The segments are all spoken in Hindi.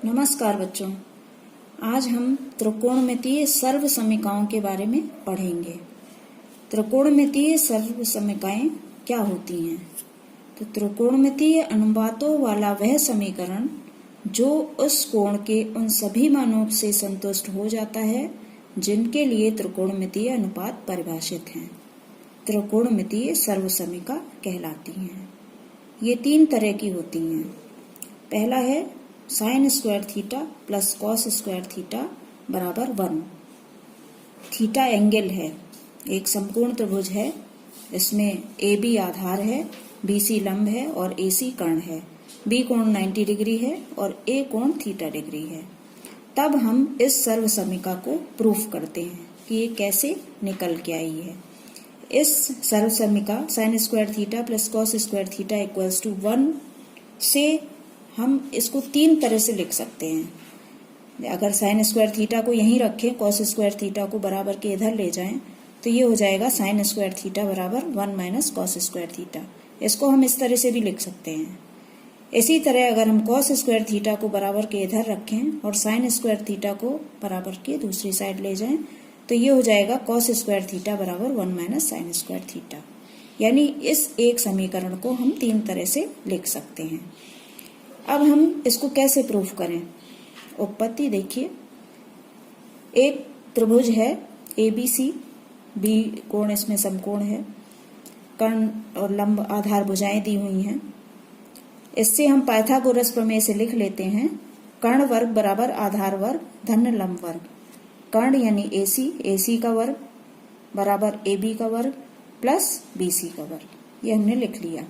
नमस्कार बच्चों, आज हम त्रिकोणमितीय सर्वसमीकाओं के बारे में पढ़ेंगे। त्रिकोणमितीय सर्वसमीकाएं क्या होती हैं? तो त्रिकोणमितीय अनुपातों वाला वह समीकरण जो उस कोण के उन सभी मानों से संतुष्ट हो जाता है जिनके लिए त्रिकोणमितीय अनुपात परिभाषित हैं, त्रिकोणमितीय सर्वसमीका कहलाती हैं। ये तीन तरह की होती हैं। पहला है sign square theta plus cos square theta बराबर 1। थीटा एंगल है, एक समकोण त्रिभुज है। इसमें ए बी आधार है, बी सी लंब है और ए सी कर्ण है। बी कोण 90 डिग्री है और ए कोण थीटा डिग्री है। तब हम इस सर्वसमीका को प्रूफ करते हैं कि ये कैसे निकल के आई है। इस सर्वसमीका sine square theta plus cos square theta equals to 1 से हम इसको तीन तरह से लिख सकते हैं। अगर साइन स्क्वायर थीटा को यहीं रखें, कॉस स्क्वायर थीटा को बराबर के इधर ले जाएं, तो ये हो जाएगा साइन स्क्वायर थीटा बराबर 1 माइनस कॉस स्क्वायर थीटा। इसको हम इस तरह से भी लिख सकते हैं। इसी तरह अगर हम कॉस स्क्वायर थीटा को बराबर के इधर रखें और साइन स्क्वायर थीटा को बराबर के दूसरी साइड ले जाएं, तो ये हो जाएगा कॉस स्क्वायर थीटा बराबर 1 माइनस साइन स्क्वायर थीटा। यानी इस एक समीकरण को हम तीन तरह से लिख सकते हैं। अब हम इसको कैसे प्रूफ करें? उत्पत्ति देखिए, एक त्रिभुज है ABC, बी कोण इसमें समकोण है, कर्ण और लंब आधार भुजाएं दी हुई हैं। इससे हम पाइथागोरस प्रमेय से लिख लेते हैं कर्ण वर्ग बराबर आधार वर्ग धन लंब वर्ग। कर्ण यानी AC का वर्ग बराबर AB का वर्ग प्लस BC का वर्ग। ये हमने लिख लिया।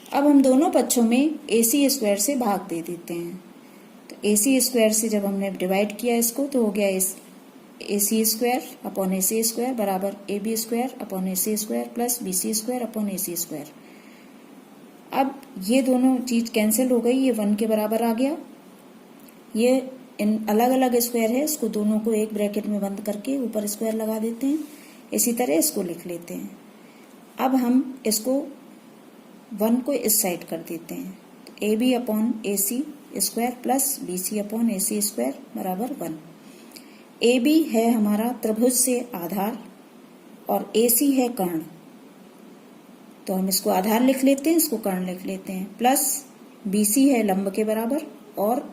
अब हम दोनों पक्षों में AC स्क्वायर से भाग दे देते हैं। तो AC स्क्वायर से जब हमने डिवाइड किया इसको, तो हो गया AC square upon AC square बराबर AB square upon AC square plus BC square upon AC square. अब ये दोनों चीज कैंसिल हो गई, ये 1 के बराबर आ गया। ये इन अलग अलग स्क्वायर है, इसको दोनों को एक ब्रैकेट में बंद करके ऊपर स्क्वायर लगा देते हैं। इसी तरह इसको लिख लेते हैं। अब हम इसको 1 को इस साइड कर देते हैं। तो AB upon AC square plus BC upon AC square बराबर 1। AB है हमारा त्रिभुज से आधार और AC है कर्ण। तो हम इसको आधार लिख लेते हैं, इसको कर्ण लिख लेते हैं। प्लस BC है लंब के बराबर और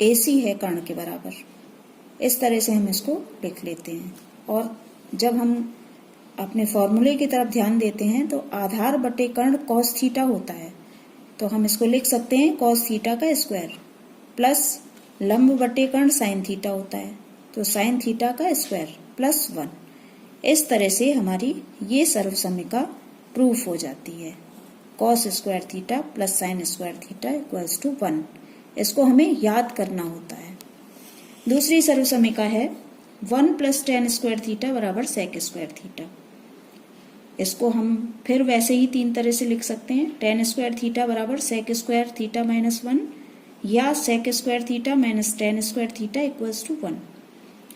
AC है कर्ण के बराबर। इस तरह से हम इसको लिख लेते हैं। और जब हम अपने फॉर्मूले की तरफ ध्यान देते हैं तो आधार बटे कर्ण कॉस थीटा होता है। तो हम इसको लिख सकते हैं कॉस थीटा का स्क्वायर प्लस लंब बटे कर्ण साइन थीटा होता है, तो साइन थीटा का स्क्वायर प्लस 1। इस तरह से हमारी ये सर्वसमीका प्रूफ हो जाती है। Cos square theta plus sine square theta equals to 1। इसको हमें याद करना होता है। दूसरी सर्वसमीका है 1 प्लस टेन स्क्वायर थीटा बराबर सेक स्क्वायर थीटा। इसको हम फिर वैसे ही तीन तरह से लिख सकते हैं। टेन स्क्वायर थीटा बराबर सेक स्क्वायर थीटा माइनस 1 या sec square theta minus tan square theta equals to 1।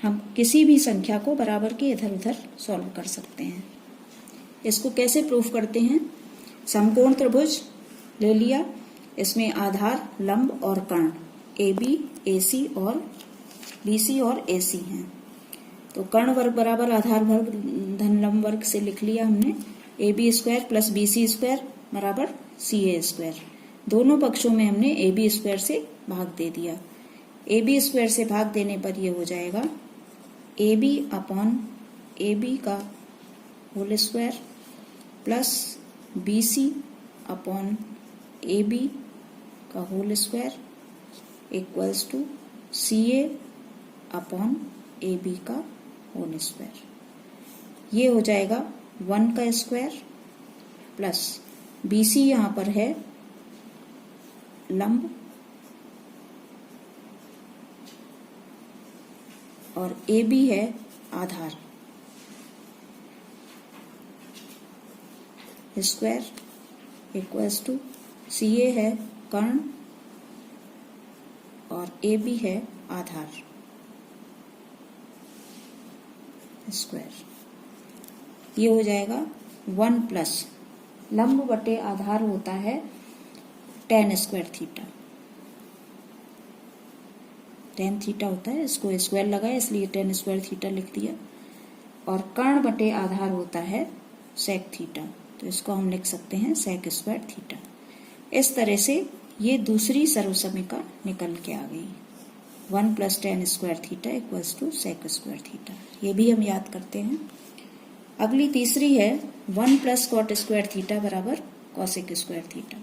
हम किसी भी संख्या को बराबर के इधर उधर सॉल्व कर सकते हैं। इसको कैसे प्रूफ करते हैं? समकोण त्रिभुज ले लिया, इसमें आधार लंब और कर्ण AB, AC और BC और AC हैं। तो कर्ण वर्ग बराबर आधार वर्ग धन लंब वर्ग से लिख लिया हमने AB square plus BC square बराबर CA स्क्वायर। दोनों पक्षों में हमने AB स्क्वायर से भाग दे दिया। AB स्क्वायर से भाग देने पर यह हो जाएगा AB अपॉन AB का whole square plus BC upon AB का whole square equals to CA upon AB का होल स्क्वायर। ये हो जाएगा 1 का स्क्वायर प्लस BC यहां पर है लंब और AB है आधार स्क्वायर इक्वल्स टू CA है कर्ण और AB है आधार स्क्वायर। ये हो जाएगा 1 प्लस लंब बटे आधार होता है ten square theta tan theta होता है, इसको स्क्वायर लगाया इसलिए tan स्क्वायर थीटा लिख दिया। और कर्ण बटे आधार होता है sec थीटा, तो इसको हम लिख सकते हैं sec स्क्वायर थीटा। इस तरह से ये दूसरी सर्वसमीका निकल के आ गई, 1 + tan square theta equals to sec square theta. ये भी हम याद करते हैं। अगली तीसरी है 1 + cot स्क्वायर थीटा बराबर cosec स्क्वायर थीटा।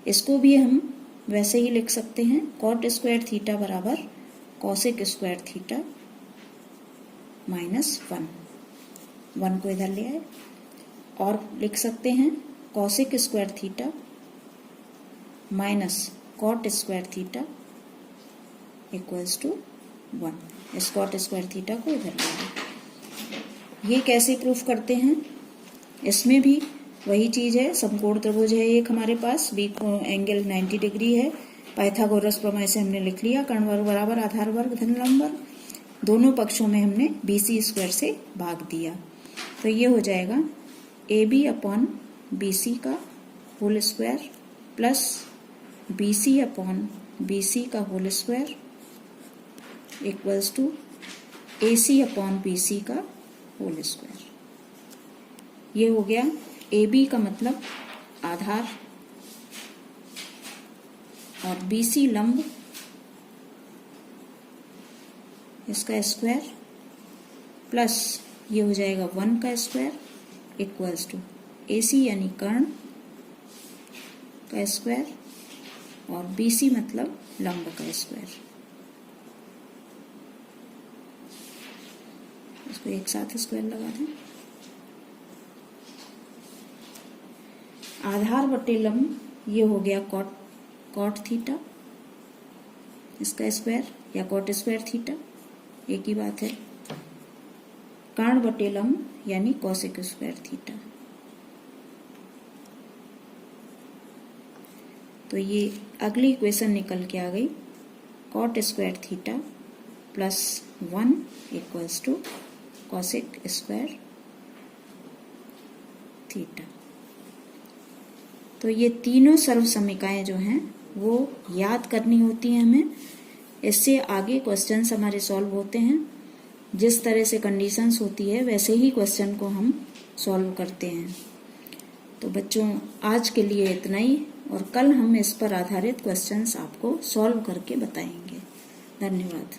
इसको भी हम वैसे ही लिख सकते हैं, cot स्क्वायर थीटा बराबर cosec स्क्वायर थीटा -1, 1 को इधर ले आए, और लिख सकते हैं cosec square theta minus cot square theta equals to 1। इस cot स्क्वायर थीटा को इधर ले आए। ये कैसे प्रूफ करते हैं? इसमें भी वही चीज है, समकोण त्रिभुज है एक हमारे पास, बी एंगल 90 डिग्री है। पाइथागोरस प्रमेय से हमने लिख लिया, कर्ण वर्ग बराबर आधार वर्ग धन लंब वर्ग, दोनों पक्षों में हमने BC स्क्वायर से भाग दिया। तो ये हो जाएगा AB अपॉन BC का whole square plus BC upon BC का whole square equals to AC upon BC का होल स्क्वायर। ये हो गया AB का मतलब आधार और BC लंब, इसका स्क्वायर प्लस ये हो जाएगा 1 का स्क्वायर इक्वल्स टू AC यानी कर्ण का स्क्वायर और BC मतलब लंब का स्क्वायर। इसको एक साथ स्क्वायर लगा दें। आधार बटे लंब ये हो गया cot थीटा, इसका स्क्वायर या cot स्क्वायर थीटा, एक ही बात है। कर्ण बटे लंब यानी cosec स्क्वायर थीटा। तो ये अगली इक्वेशन निकल के आ गई, cot square theta plus 1 equals to cosec square theta. तो ये तीनों सर्वसमीकाएं जो हैं वो याद करनी होती हैं हमें, इससे आगे क्वेश्चंस हमारे सॉल्व होते हैं। जिस तरह से कंडीशंस होती है वैसे ही क्वेश्चन को हम सॉल्व करते हैं। तो बच्चों आज के लिए इतना ही, और कल हम इस पर आधारित क्वेश्चंस आपको सॉल्व करके बताएंगे। धन्यवाद।